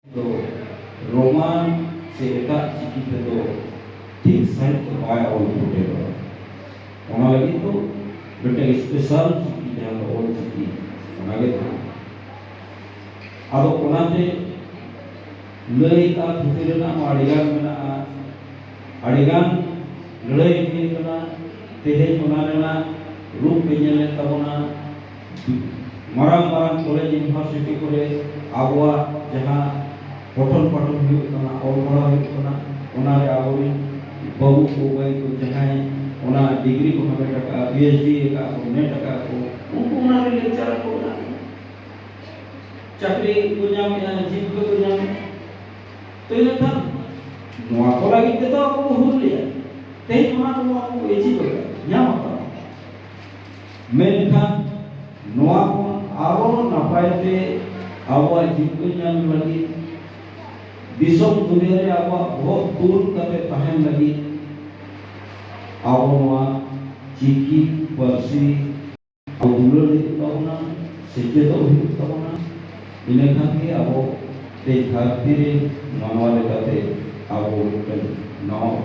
तो रोमान से एटा चिकी पे तो ठीक साइड के बाय और फुटे बड़ा लगी तो बेटा स्पेशल चिकी जहाँ का और चिकी लगे तो अब लई का फितिरना माड़िगान में अड़िगान लड़ाई भी करना तेहे बनाना रूप बिजनेस तबना मारांग मारांग कॉलेज यूनिवर्सिटी करे आबुआ जहाँ पठन पाठन होना और पढ़ा होना आबोरी बाबू को गई तो जहाँ डिग्री को हमें टका PhD का नेट का को उनको उन्होंने लेक्चर को चाकरी को जाम जीव को जाम तो ये था नवा को लगी तो आपको भूल लिया ते तुम्हारा तो आपको एजी को यहाँ मत मेनखा नवा को आरो नपायते आवा जीव को जाम लगी दिसोम दुनिया रे आवा बहुत दूर कते तहन लगी आवा चिकी परसी आउलो तबना सेचे तो तबना इने खाके आबो ते धरती रे मानवा लेकाते आबो नाव